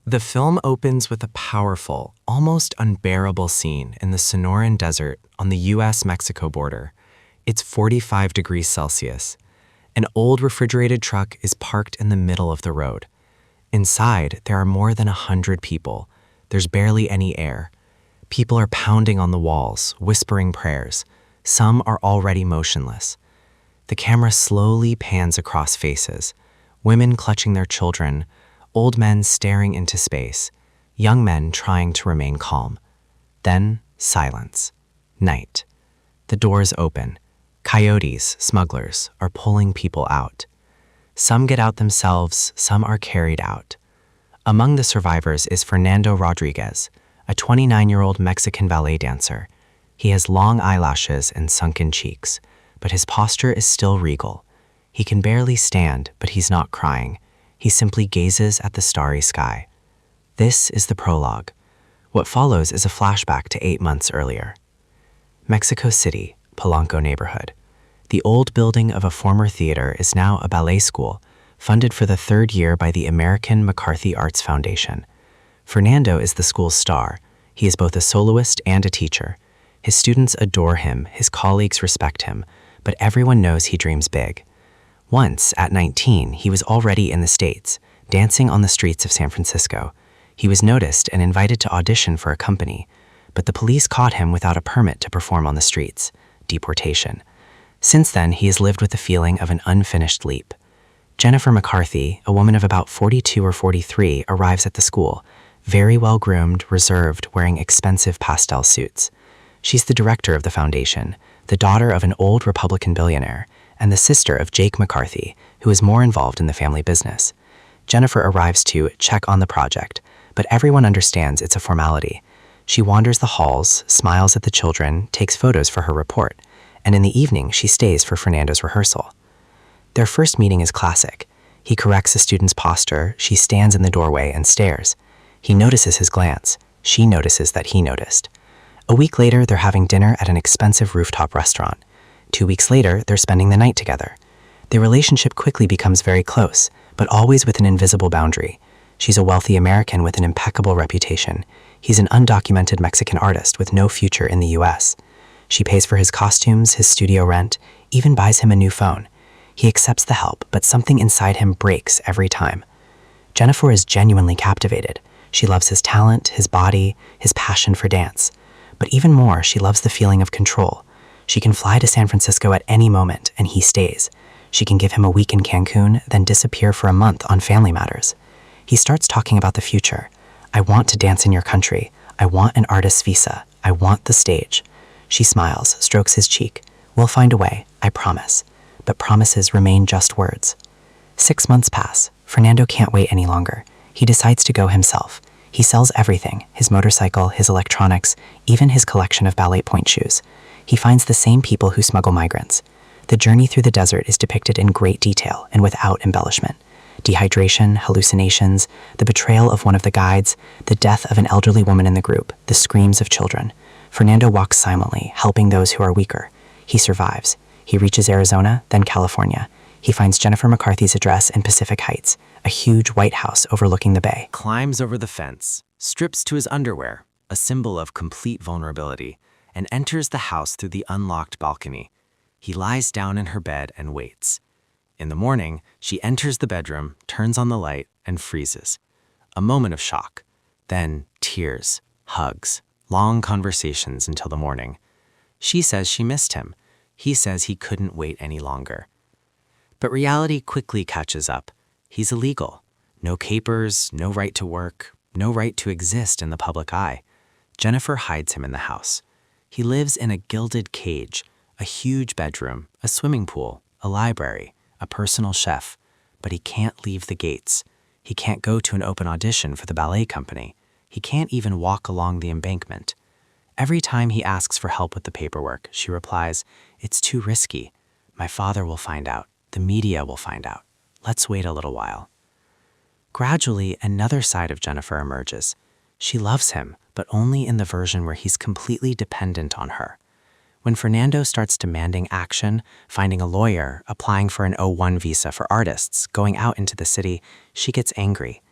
The film opens with a powerful, almost unbearable scene in the Sonoran Desert on the US-Mexico border. It's 45 degrees Celsius. An old refrigerated truck is parked in the middle of the road. Inside, there are more than 100 people. There's barely any air. People are pounding on the walls, whispering prayers. Some are already motionless. The camera slowly pans across faces, women clutching their children, old men staring into space, young men trying to remain calm. Then, silence. Night. The doors open. Coyotes, smugglers, are pulling people out. Some get out themselves, some are carried out. Among the survivors is Fernando Rodriguez, a 29-year-old Mexican ballet dancer. He has long eyelashes and sunken cheeks, but his posture is still regal. He can barely stand, but he's not crying. He simply gazes at the starry sky. This is the prologue. What follows is a flashback to 8 months earlier. Mexico City, Polanco neighborhood. The old building of a former theater is now a ballet school, funded for the 3rd year by the American McCarthy Arts Foundation. Fernando is the school's star. He is both a soloist and a teacher. His students adore him, his colleagues respect him, but everyone knows he dreams big. Once, at 19, he was already in the States, dancing on the streets of San Francisco. He was noticed and invited to audition for a company, but the police caught him without a permit to perform on the streets. Deportation. Since then, he has lived with the feeling of an unfinished leap. Jennifer McCarthy, a woman of about 42 or 43, arrives at the school, very well-groomed, reserved, wearing expensive pastel suits. She's the director of the foundation, the daughter of an old Republican billionaire, and the sister of Jake McCarthy, who is more involved in the family business. Jennifer arrives to check on the project, but everyone understands it's a formality. She wanders the halls, smiles at the children, takes photos for her report, and in the evening she stays for Fernando's rehearsal. Their first meeting is classic. He corrects a student's posture, she stands in the doorway and stares. He notices his glance. She notices that he noticed. A week later, they're having dinner at an expensive rooftop restaurant. 2 weeks later, they're spending the night together. Their relationship quickly becomes very close, but always with an invisible boundary. She's a wealthy American with an impeccable reputation. He's an undocumented Mexican artist with no future in the US. She pays for his costumes, his studio rent, even buys him a new phone. He accepts the help, but something inside him breaks every time. Jennifer is genuinely captivated. She loves his talent, his body, his passion for dance. But even more, she loves the feeling of control. She can fly to San Francisco at any moment, and he stays. She can give him a week in Cancun, then disappear for a month on family matters. He starts talking about the future. I want to dance in your country. I want an artist's visa. I want the stage. She smiles, strokes his cheek. We'll find a way, I promise. But promises remain just words. 6 months pass. Fernando can't wait any longer. He decides to go himself. He sells everything, his motorcycle, his electronics, even his collection of ballet point shoes. He finds the same people who smuggle migrants. The journey through the desert is depicted in great detail and without embellishment. Dehydration, hallucinations, the betrayal of one of the guides, the death of an elderly woman in the group, the screams of children. Fernando walks silently, helping those who are weaker. He survives. He reaches Arizona, then California. He finds Jennifer McCarthy's address in Pacific Heights, a huge white house overlooking the bay. Climbs over the fence, strips to his underwear, a symbol of complete vulnerability, and enters the house through the unlocked balcony. He lies down in her bed and waits. In the morning, she enters the bedroom, turns on the light, and freezes. A moment of shock. Then tears, hugs, long conversations until the morning. She says she missed him. He says he couldn't wait any longer. But reality quickly catches up. He's illegal. No capers, no right to work, no right to exist in the public eye. Jennifer hides him in the house. He lives in a gilded cage, a huge bedroom, a swimming pool, a library, a personal chef, but he can't leave the gates. He can't go to an open audition for the ballet company. He can't even walk along the embankment. Every time he asks for help with the paperwork, she replies, "It's too risky. My father will find out. The media will find out. Let's wait a little while." Gradually, another side of Jennifer emerges. She loves him, but only in the version where he's completely dependent on her. When Fernando starts demanding action, finding a lawyer, applying for an O1 visa for artists, going out into the city, she gets angry.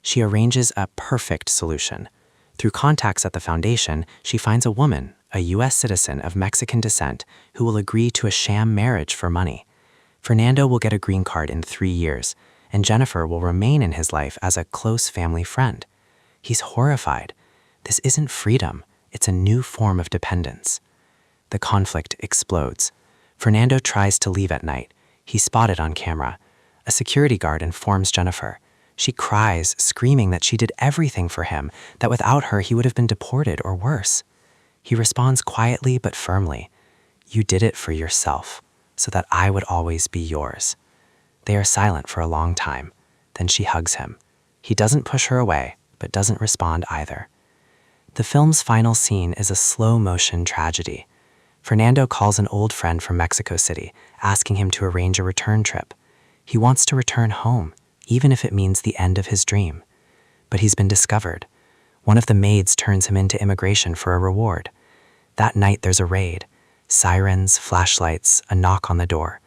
She arranges a perfect solution. Through contacts at the foundation, she finds a woman, a U.S. citizen of Mexican descent, who will agree to a sham marriage for money. Fernando will get a green card in 3 years, and Jennifer will remain in his life as a close family friend. He's horrified. This isn't freedom, it's a new form of dependence. The conflict explodes. Fernando tries to leave at night. He's spotted on camera. A security guard informs Jennifer. She cries, screaming that she did everything for him, that without her he would have been deported or worse. He responds quietly but firmly. "You did it for yourself, so that I would always be yours." They are silent for a long time. Then she hugs him. He doesn't push her away, but doesn't respond either. The film's final scene is a slow-motion tragedy. Fernando calls an old friend from Mexico City, asking him to arrange a return trip. He wants to return home, even if it means the end of his dream. But he's been discovered. One of the maids turns him into immigration for a reward. That night there's a raid. Sirens, flashlights, a knock on the door.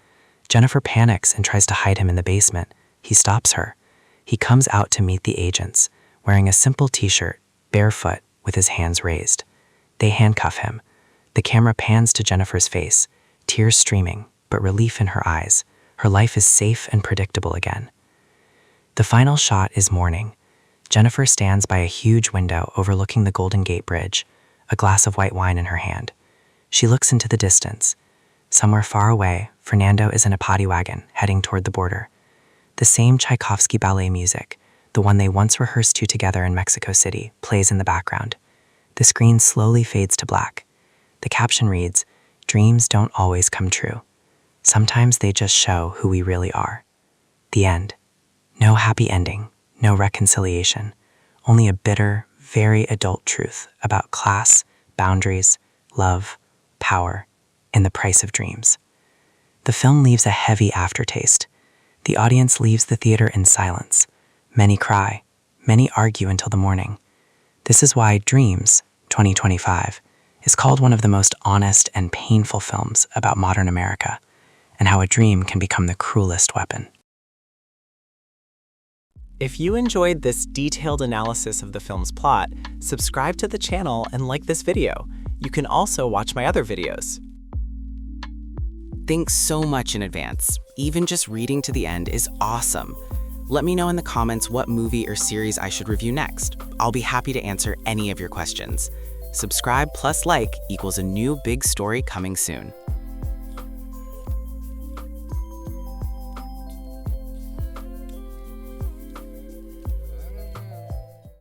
Jennifer panics and tries to hide him in the basement. He stops her. He comes out to meet the agents, wearing a simple t-shirt, barefoot, with his hands raised. They handcuff him. The camera pans to Jennifer's face, tears streaming, but relief in her eyes. Her life is safe and predictable again. The final shot is morning. Jennifer stands by a huge window overlooking the Golden Gate Bridge, a glass of white wine in her hand. She looks into the distance. Somewhere far away, Fernando is in a paddy wagon heading toward the border. The same Tchaikovsky ballet music, the one they once rehearsed to together in Mexico City, plays in the background. The screen slowly fades to black. The caption reads, "Dreams don't always come true. Sometimes they just show who we really are." The end. No happy ending, no reconciliation, only a bitter, very adult truth about class, boundaries, love, power, and the price of dreams. The film leaves a heavy aftertaste. The audience leaves the theater in silence. Many cry, many argue until the morning. This is why Dreams, 2025, is called one of the most honest and painful films about modern America, and how a dream can become the cruelest weapon. If you enjoyed this detailed analysis of the film's plot, subscribe to the channel and like this video. You can also watch my other videos. Thanks so much in advance. Even just reading to the end is awesome. Let me know in the comments what movie or series I should review next. I'll be happy to answer any of your questions. Subscribe plus like equals a new big story coming soon.